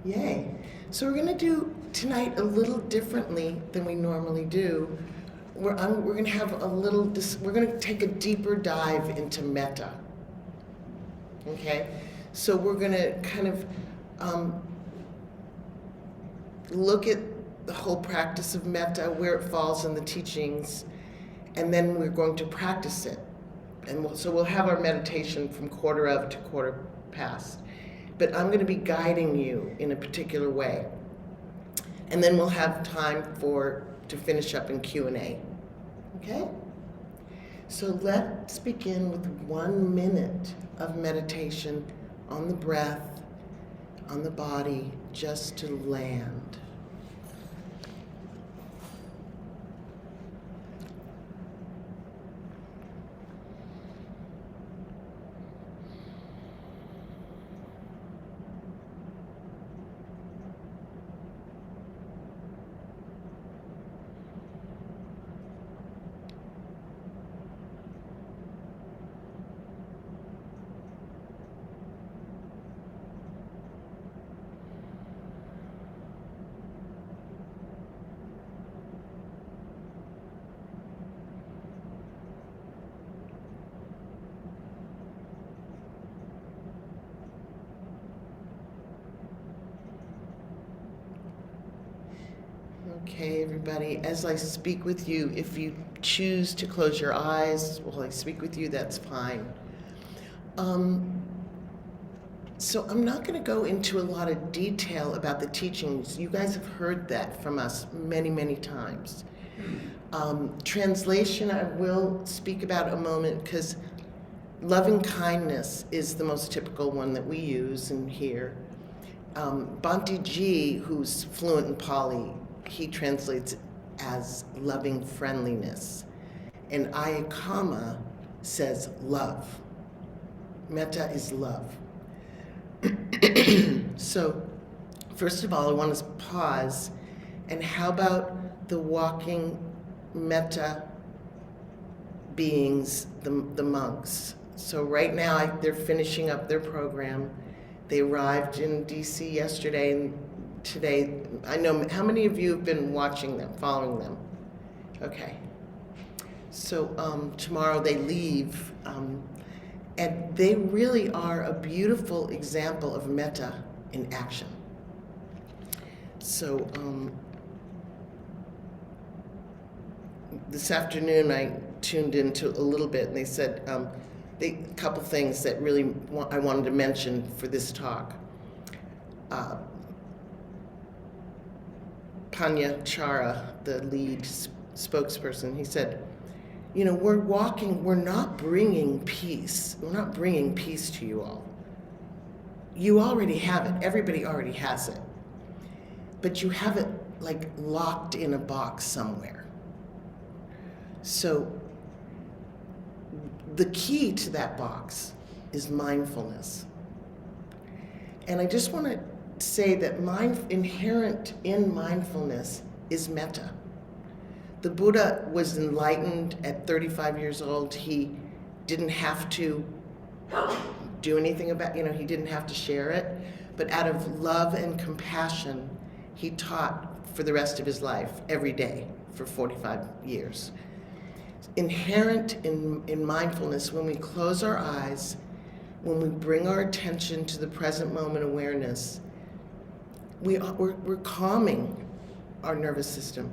Yay. So we're going to do tonight a little differently than we normally do. We're going to have a little, we're going to take a deeper dive into Metta. Okay? So we're going to kind of look at the whole practice of Metta, where it falls in the teachings, and then we're going to practice it. And so we'll have our meditation from quarter of to quarter past. But I'm going to be guiding you in a particular way. And then we'll have time to finish up in Q&A. Okay? So let's begin with 1 minute of meditation on the breath, on the body, just to land. Okay, everybody, as I speak with you, if you choose to close your eyes while I speak with you, that's fine. So I'm not going to go into a lot of detail about the teachings. You guys have heard that from us many, many times. Translation, I will speak about a moment, because loving kindness is the most typical one that we use and hear. Bhante Ji, who's fluent in Pali, he translates it as loving friendliness. And Ayakama says love. Metta is love. So, first of all, I want to pause. And how about the walking Metta beings, the monks? So right now, they're finishing up their program. They arrived in DC yesterday, and today, I know, how many of you have been watching them, following them? Okay. So tomorrow they leave, and they really are a beautiful example of Metta in action. So this afternoon I tuned into a little bit, and they said a couple things that really I wanted to mention for this talk. Panyachara, the lead spokesperson, he said, you know, we're not bringing peace. We're not bringing peace to you all. You already have it. Everybody already has it. But you have it like locked in a box somewhere. So the key to that box is mindfulness. And I just want to say that inherent in mindfulness is metta. The Buddha was enlightened at 35 years old. He didn't have to do anything about, he didn't have to share it. But out of love and compassion, he taught for the rest of his life, every day, for 45 years. Inherent in mindfulness, when we close our eyes, when we bring our attention to the present moment awareness, we're calming our nervous system.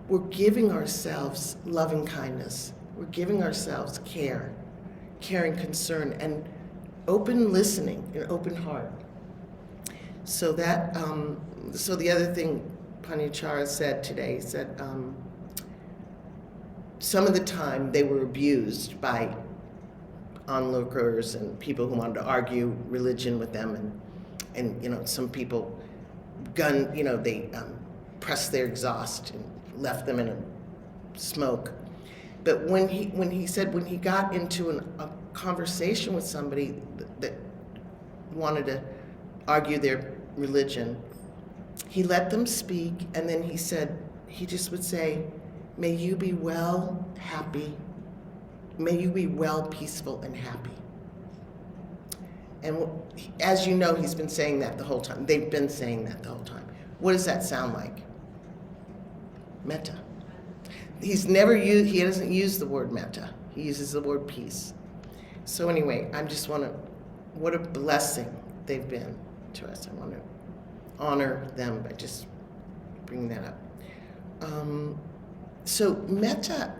We're giving ourselves loving kindness. We're giving ourselves care, caring concern, and open listening, an open heart. So that, so the other thing Panyachara said today, he said, some of the time they were abused by onlookers and people who wanted to argue religion with them, and some people they pressed their exhaust and left them in a smoke. But when he said when he got into a conversation with somebody that wanted to argue their religion, he let them speak, and then he just would say, may you be well, happy. May you be well, peaceful, and happy. And as you know, he's been saying that the whole time. They've been saying that the whole time. What does that sound like? Metta. He doesn't use the word metta. He uses the word peace. So anyway, what a blessing they've been to us. I want to honor them by just bringing that up. So metta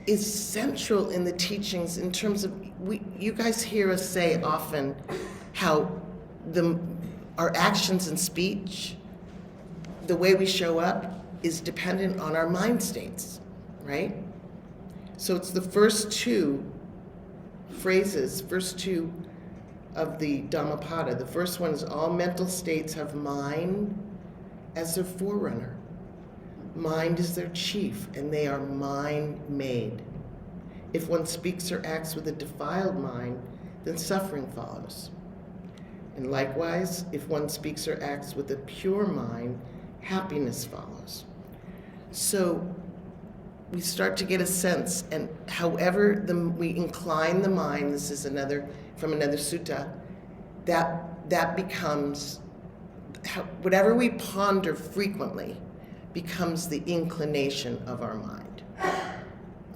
is central in the teachings in terms of, you guys hear us say often how our actions and speech, the way we show up, is dependent on our mind states, right? So it's the first two phrases, first two of the Dhammapada. The first one is, all mental states have mind as their forerunner. Mind is their chief, and they are mind-made. If one speaks or acts with a defiled mind, then suffering follows. And likewise, if one speaks or acts with a pure mind, happiness follows. So we start to get a sense, and however we incline the mind, this is from another sutta, that becomes, whatever we ponder frequently becomes the inclination of our mind.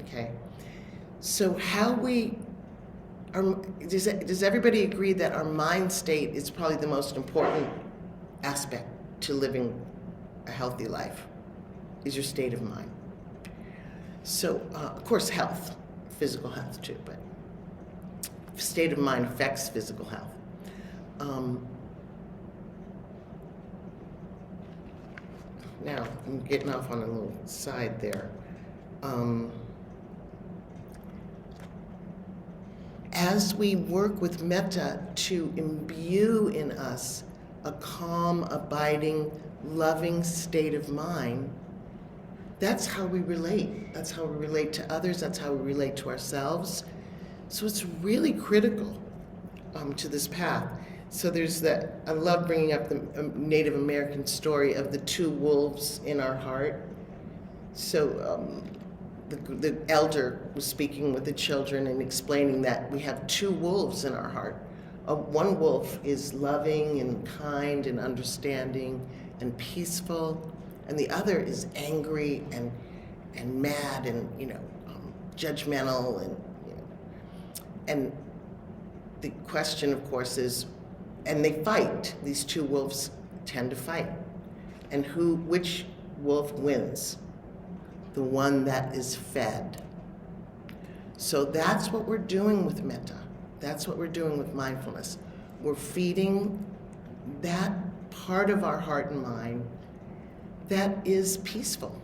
Okay? So does everybody agree that our mind state is probably the most important aspect to living a healthy life, is your state of mind? So, of course, health, physical health too, but state of mind affects physical health. Now, I'm getting off on a little side there. As we work with metta to imbue in us a calm, abiding, loving state of mind, that's how we relate. That's how we relate to others. That's how we relate to ourselves. So it's really critical to this path. So I love bringing up the Native American story of the two wolves in our heart. So the elder was speaking with the children and explaining that we have two wolves in our heart. One wolf is loving and kind and understanding and peaceful, and the other is angry and mad and judgmental and the question, of course, is, and they fight. These two wolves tend to fight, and which wolf wins? The one that is fed. So that's what we're doing with metta. That's what we're doing with mindfulness. We're feeding that part of our heart and mind that is peaceful,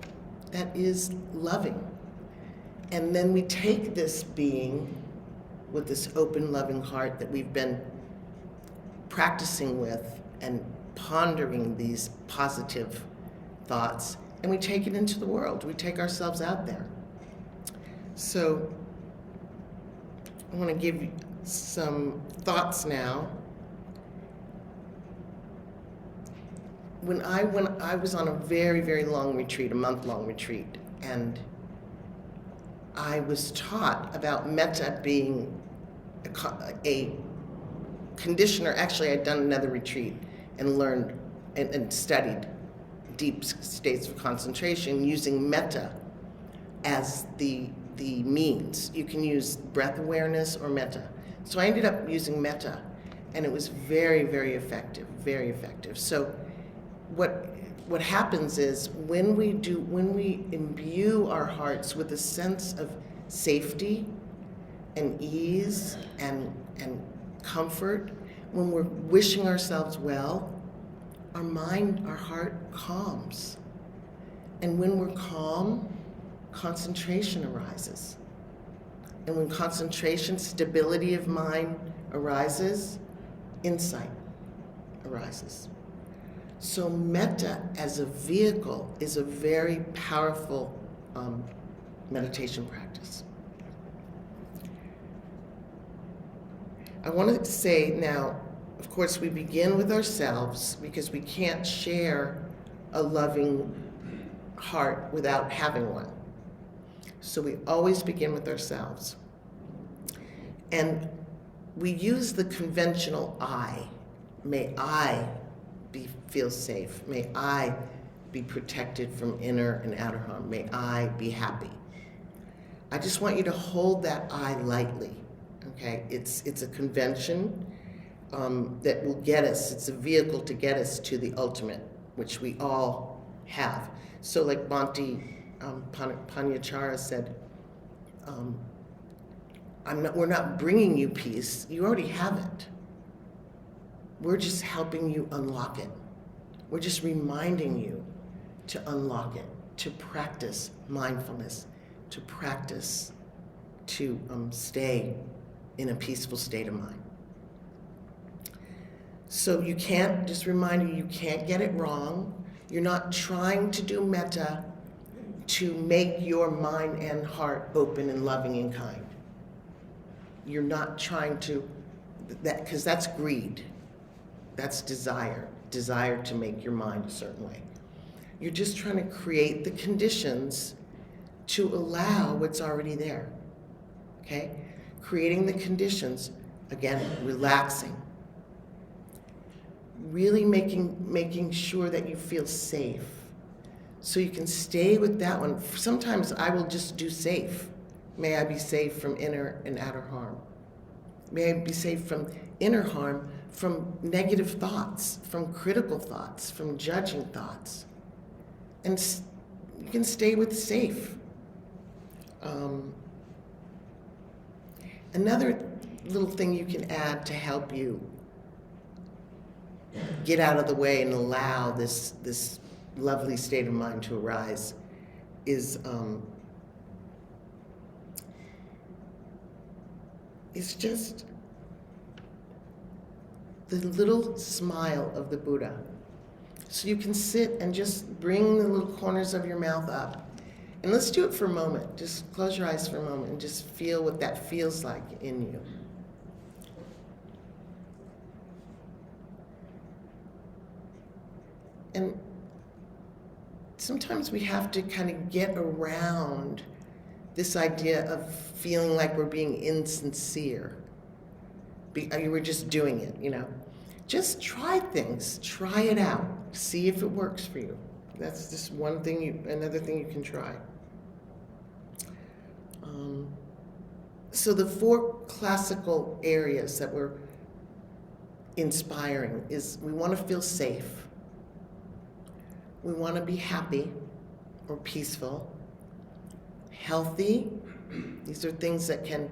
that is loving. And then we take this being with this open, loving heart that we've been practicing with and pondering these positive thoughts, and we take it into the world. We take ourselves out there. So I want to give you some thoughts now. When I was on a very, very long retreat, a month-long retreat, and I was taught about metta being a conditioner. Actually, I'd done another retreat and learned and studied deep states of concentration using metta as the means. You can use breath awareness or metta. So I ended up using metta, and it was very, very effective, very effective. So what happens is when we imbue our hearts with a sense of safety and ease and comfort, when we're wishing ourselves well, our mind, our heart calms. And when we're calm, concentration arises. And when concentration, stability of mind arises, insight arises. So metta as a vehicle is a very powerful meditation practice. I want to say now, of course, we begin with ourselves because we can't share a loving heart without having one. So we always begin with ourselves. And we use the conventional I. May I feel safe. May I be protected from inner and outer harm. May I be happy. I just want you to hold that I lightly, okay? It's a convention that will get us, it's a vehicle to get us to the ultimate, which we all have. So like Bhante Panyachara said, we're not bringing you peace, you already have it. We're just helping you unlock it. We're just reminding you to unlock it, to practice mindfulness, to practice to stay in a peaceful state of mind. So you can't, just remind you can't get it wrong. You're not trying to do metta to make your mind and heart open and loving and kind. You're not trying to, because that's greed. That's desire to make your mind a certain way. You're just trying to create the conditions to allow what's already there, okay? Creating the conditions, again, relaxing. Really making sure that you feel safe. So you can stay with that one. Sometimes I will just do safe. May I be safe from inner and outer harm. May I be safe from inner harm, from negative thoughts, from critical thoughts, from judging thoughts. And you can stay with safe. Another little thing you can add to help you get out of the way and allow this lovely state of mind to arise is just the little smile of the Buddha. So you can sit and just bring the little corners of your mouth up. And let's do it for a moment. Just close your eyes for a moment and just feel what that feels like in you. And sometimes we have to kind of get around this idea of feeling like we're being insincere. We're just doing it, you know. Just try things. Try it out. See if it works for you. That's just one thing, another thing you can try. So the 4 classical areas that we're inspiring is we want to feel safe. We want to be happy or peaceful, healthy. These are things that can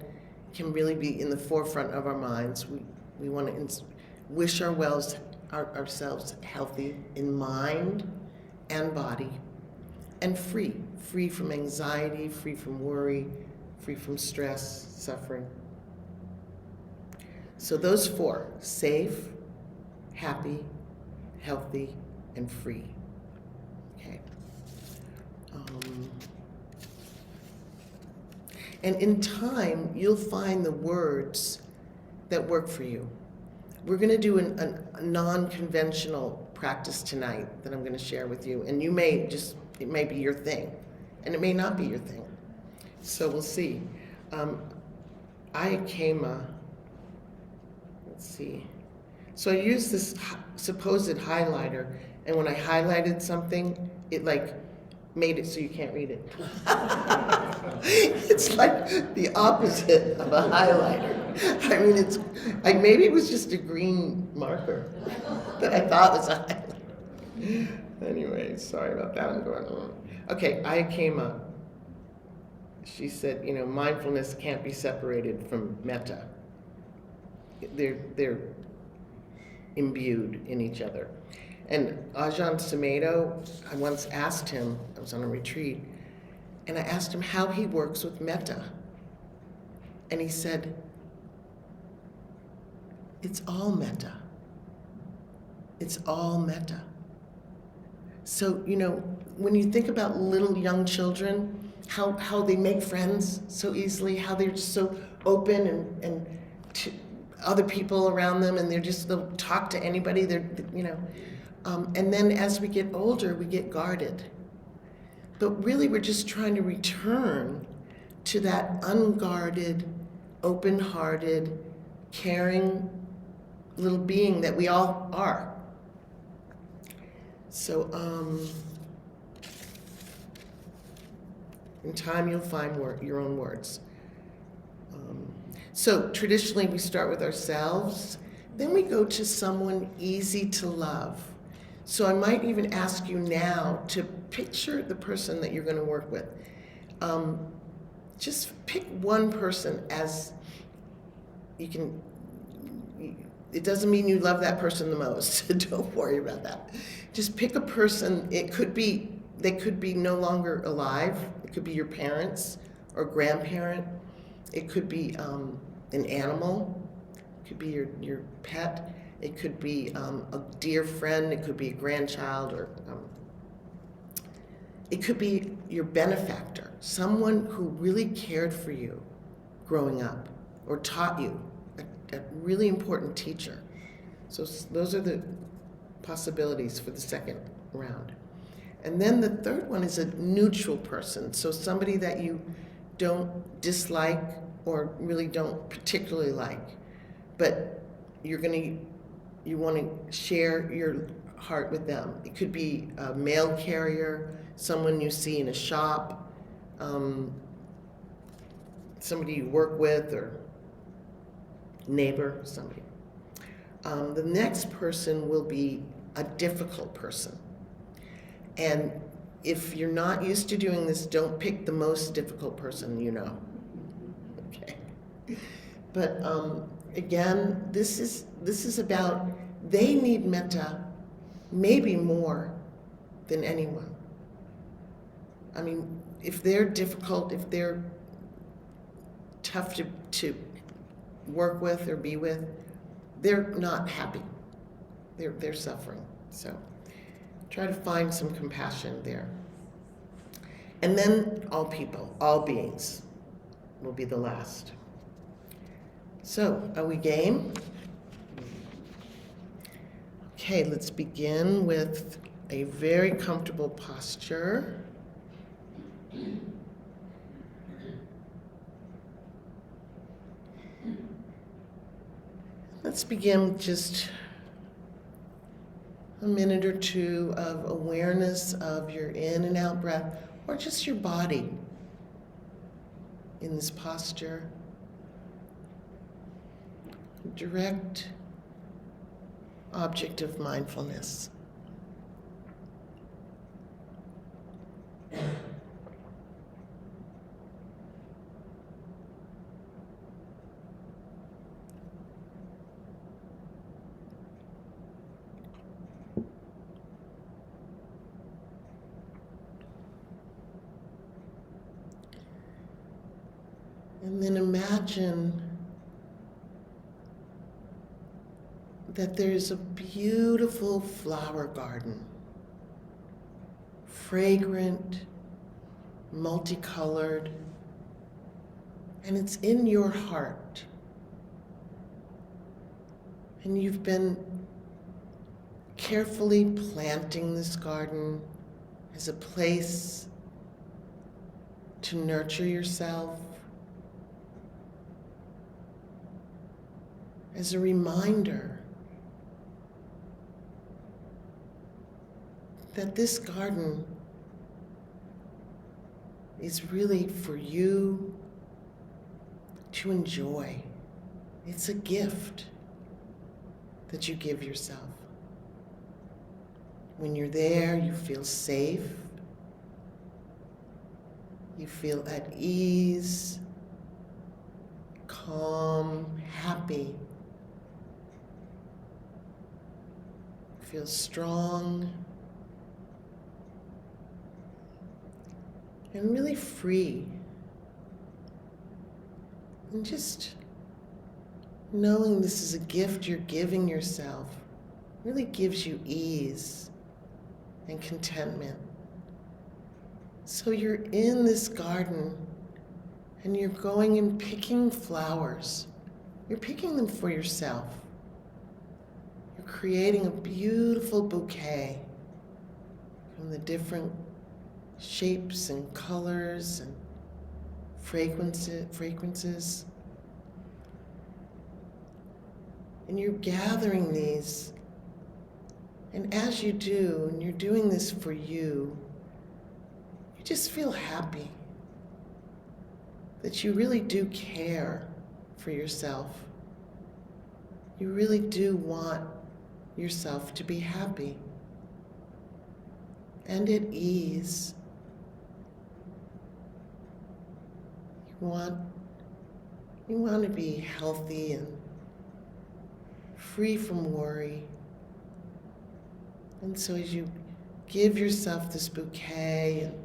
really be in the forefront of our minds. We want to wish ourselves healthy in mind and body, and free from anxiety, free from worry, free from stress, suffering. So those 4, safe, happy, healthy, and free. Okay. And in time, you'll find the words that work for you. We're going to do a non-conventional practice tonight that I'm going to share with you, and it may be your thing, and it may not be your thing. So we'll see. Let's see. So I used this supposed highlighter, and when I highlighted something, it made it so you can't read it. It's like the opposite of a highlighter. I mean, maybe it was just a green marker that I thought was a highlighter. Anyway, sorry about that. I'm going on. Okay, Ayakema. She said, mindfulness can't be separated from metta. They're imbued in each other. And Ajahn Sumedho, I once asked him, I was on a retreat, and I asked him how he works with metta. And he said, it's all metta. It's all metta. So, when you think about little young children, how they make friends so easily, how they're just so open and to other people around them, and they'll talk to anybody, and then as we get older, we get guarded. But really, we're just trying to return to that unguarded, open-hearted, caring little being that we all are. So, in time you'll find your own words. So traditionally we start with ourselves, then we go to someone easy to love. So I might even ask you now to picture the person that you're going to work with. Just pick one person as you can. It doesn't mean you love that person the most. Don't worry about that. Just pick a person. They could be no longer alive. It could be your parents or grandparent. It could be an animal. It could be your pet. It could be a dear friend. It could be a grandchild, or it could be your benefactor, someone who really cared for you growing up or taught you, a really important teacher. So those are the possibilities for the second round. And then the third one is a neutral person, so somebody that you don't dislike or really don't particularly like, but you want to share your heart with them. It could be a mail carrier, someone you see in a shop, somebody you work with, or neighbor, somebody. The next person will be a difficult person. And if you're not used to doing this, don't pick the most difficult person you know. Okay. But again, this is about, they need metta maybe more than anyone. I mean, if they're difficult, if they're tough to work with or be with, they're not happy. They're suffering. So try to find some compassion there. And then all people, all beings will be the last. So, are we game? Okay, let's begin with a very comfortable posture. Let's begin with just a minute or two of awareness of your in and out breath, or just your body in this posture. Direct object of mindfulness. And then imagine that there's a beautiful flower garden, fragrant, multicolored, and it's in your heart. And you've been carefully planting this garden as a place to nurture yourself, as a reminder that this garden is really for you to enjoy. It's a gift that you give yourself. When you're there, you feel safe, you feel at ease, calm, happy, feel strong, and really free. And just knowing this is a gift you're giving yourself really gives you ease and contentment. So you're in this garden and you're going and picking flowers. You're picking them for yourself. You're creating a beautiful bouquet from the different shapes and colors and fragrances. And you're gathering these. And as you do, and you're doing this for you, you just feel happy that you really do care for yourself. You really do want yourself to be happy and at ease. You want to be healthy and free from worry. And so as you give yourself this bouquet and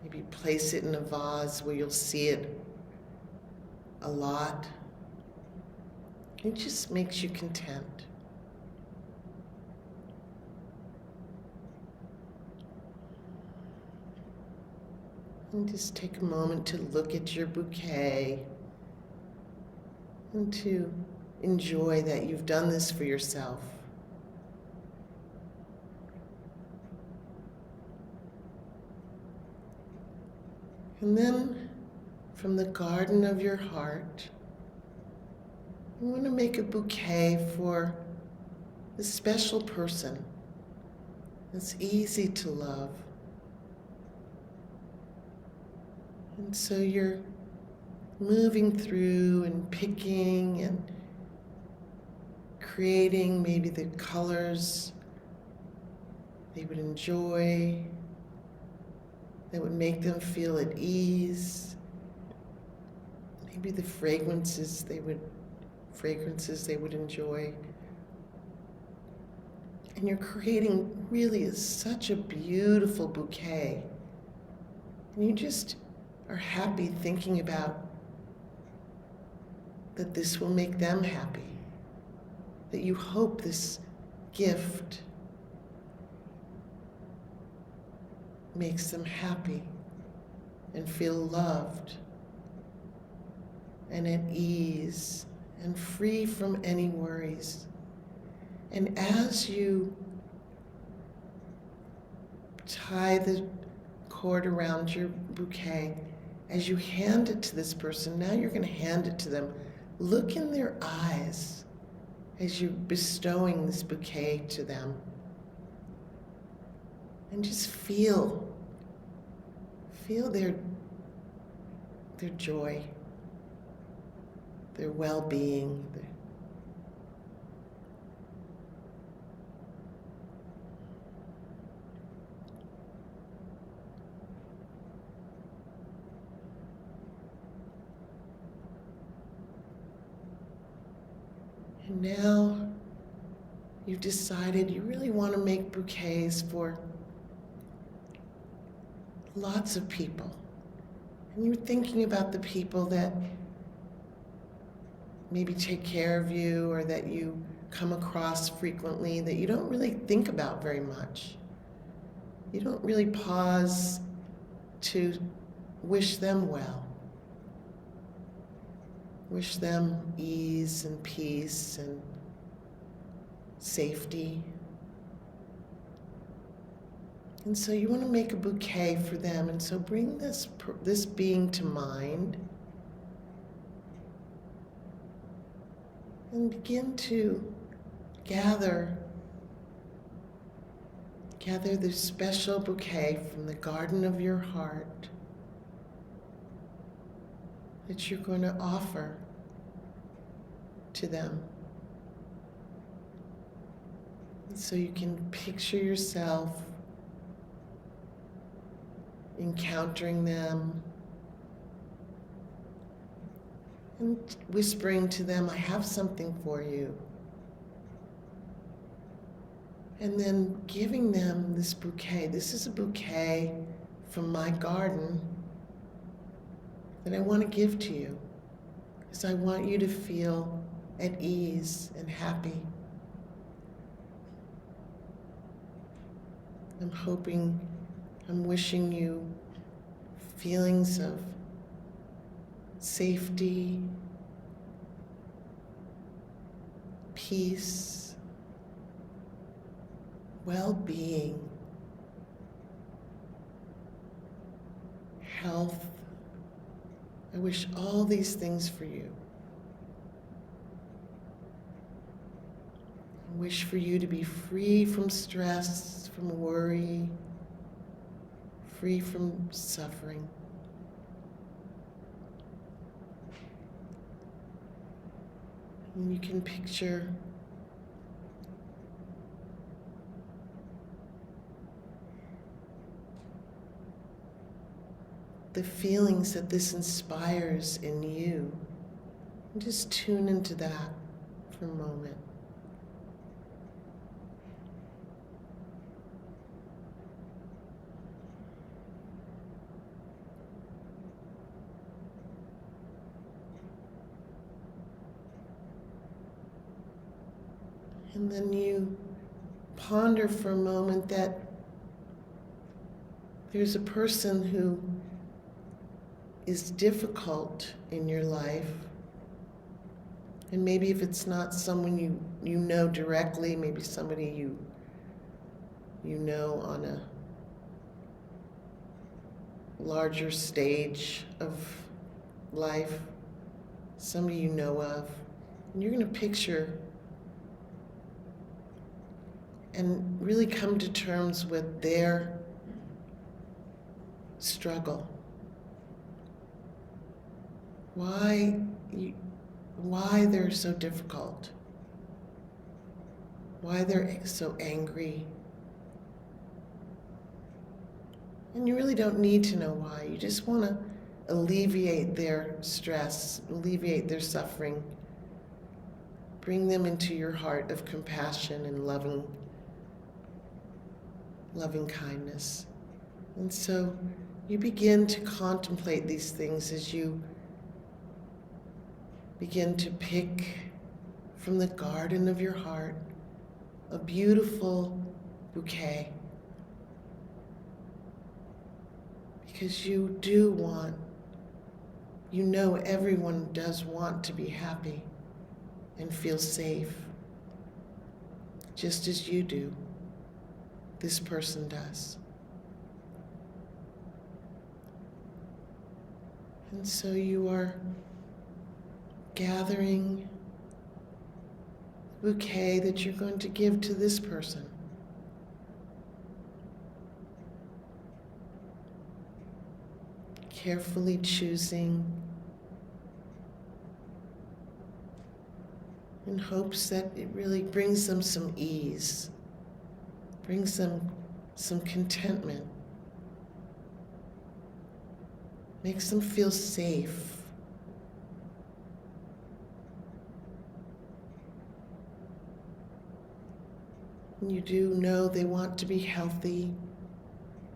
maybe place it in a vase where you'll see it a lot, it just makes you content. And just take a moment to look at your bouquet and to enjoy that you've done this for yourself. And then from the garden of your heart, you want to make a bouquet for a special person that's easy to love. And so you're moving through and picking and creating maybe the colors they would enjoy, that would make them feel at ease. Maybe the fragrances they would enjoy. And you're creating really such a beautiful bouquet. And you just are happy thinking about that this will make them happy. That you hope this gift makes them happy and feel loved and at ease and free from any worries. And as you tie the cord around your bouquet, as you hand it to this person, now you're going to hand it to them. Look in their eyes as you're bestowing this bouquet to them. And just feel their joy, their well-being. And now you've decided you really want to make bouquets for lots of people. And you're thinking about the people that maybe take care of you or that you come across frequently that you don't really think about very much. You don't really pause to wish them well. Wish them ease and peace and safety. And so you want to make a bouquet for them. And so bring this being to mind and begin to gather this special bouquet from the garden of your heart that you're going to offer to them. And so you can picture yourself encountering them and whispering to them, I have something for you. And then giving them this bouquet. This is a bouquet from my garden that I want to give to you, because I want you to feel at ease and happy. I'm wishing you feelings of safety, peace, well-being, health. I wish all these things for you. wish for you to be free from stress, from worry, free from suffering. And you can picture the feelings that this inspires in you. And just tune into that for a moment. And then you ponder for a moment that there's a person who is difficult in your life. And maybe if it's not someone you know directly, maybe somebody you know on a larger stage of life, somebody you know of, and you're going to picture and really come to terms with their struggle. Why they're so difficult. Why they're so angry. And you really don't need to know why. You just want to alleviate their stress, alleviate their suffering. Bring them into your heart of compassion and loving kindness. And so you begin to contemplate these things as you begin to pick from the garden of your heart a beautiful bouquet. Because you do want, you know everyone does want to be happy and feel safe, just as you do. This person does. And so you are gathering the bouquet that you're going to give to this person. Carefully choosing in hopes that it really brings them some ease, brings them some contentment, makes them feel safe. You do know they want to be healthy.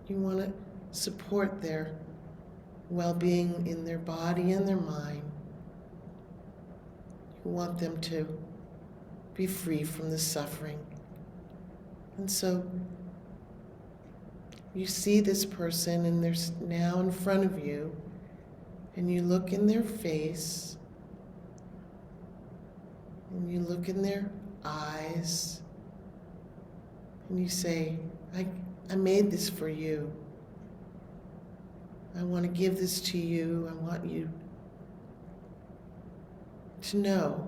You want to support their well-being in their body and their mind. You want them to be free from the suffering. And so you see this person and they're now in front of you, and you look in their face, and you look in their eyes, and you say, I made this for you. I want to give this to you. I want you to know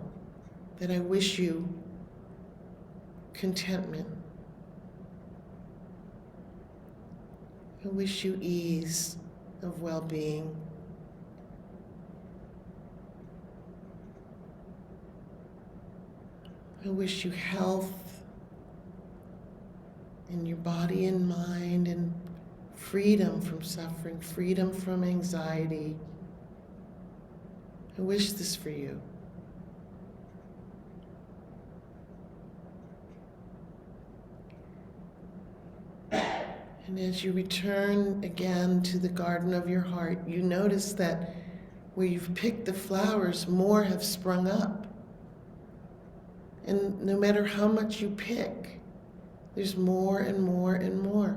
that I wish you contentment. I wish you ease of well-being. I wish you health in your body and mind, and freedom from suffering, freedom from anxiety. I wish this for you. And as you return again to the garden of your heart, you notice that where you've picked the flowers, more have sprung up. And no matter how much you pick, there's more and more and more.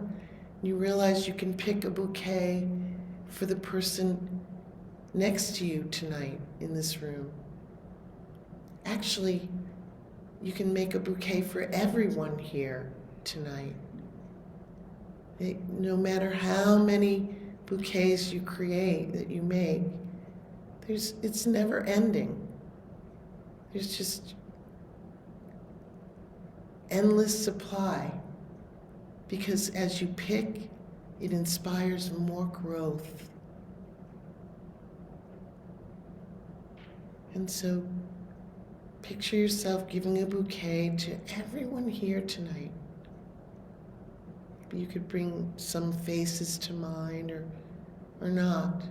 You realize you can pick a bouquet for the person next to you tonight in this room. Actually, you can make a bouquet for everyone here tonight. No matter how many bouquets you create, that you make, it's never ending. There's just endless supply, because as you pick, it inspires more growth. And so picture yourself giving a bouquet to everyone here tonight. You could bring some faces to mind or not.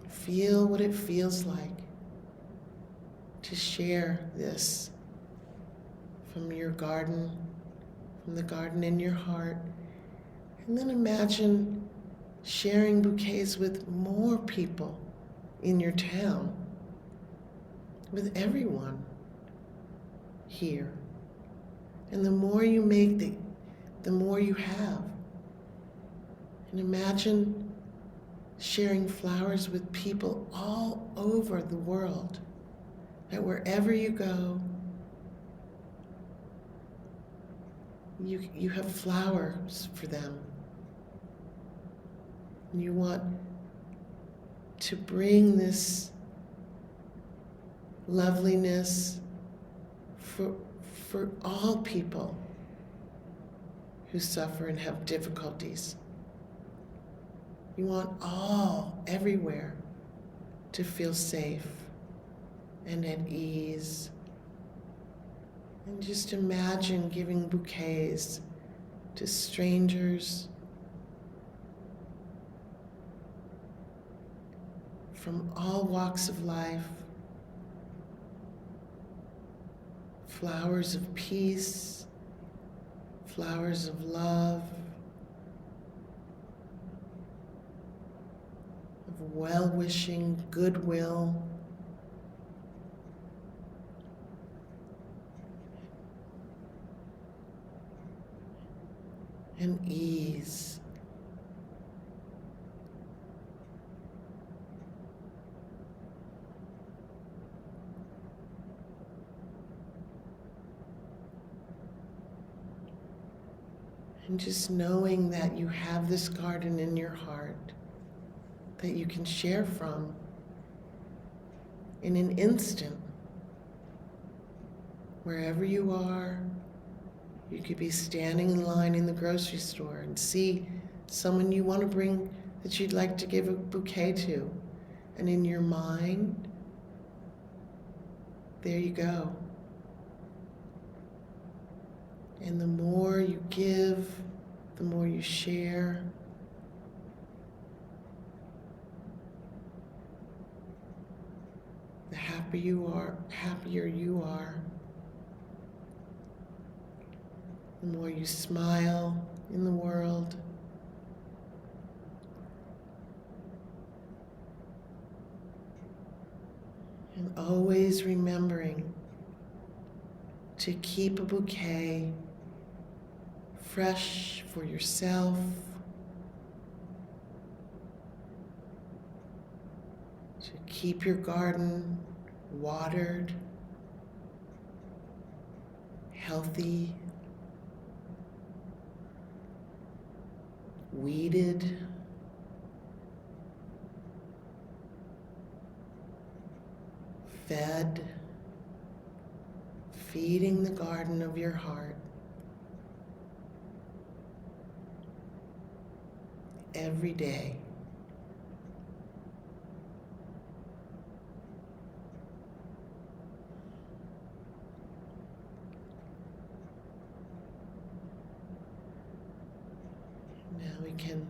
Feel what it feels like to share this from your garden, from the garden in your heart. And then imagine sharing bouquets with more people in your town, with everyone here. And the more you make, the more you have. And imagine sharing flowers with people all over the world, that wherever you go, you have flowers for them. And you want to bring this loveliness for all people who suffer and have difficulties. You want all, everywhere, to feel safe and at ease. And just imagine giving bouquets to strangers from all walks of life. Flowers of peace, flowers of love, of well-wishing, goodwill. And ease. And just knowing that you have this garden in your heart that you can share from in an instant. Wherever you are, you could be standing in line in the grocery store and see someone you want to bring, that you'd like to give a bouquet to. And in your mind, there you go. And the more you give, the more you share. The happier you are. The more you smile in the world. And always remembering to keep a bouquet fresh for yourself, to keep your garden watered, healthy, weeded, fed, feeding the garden of your heart every day. Now we can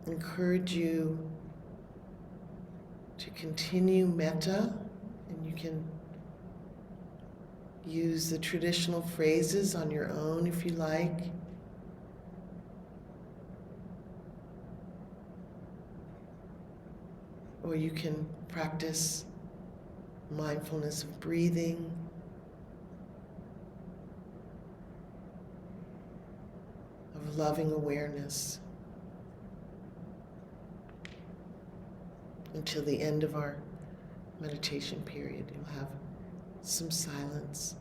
encourage you to continue Metta, and you can use the traditional phrases on your own if you like. Or you can practice mindfulness of breathing, of loving awareness, until the end of our meditation period. You'll have some silence.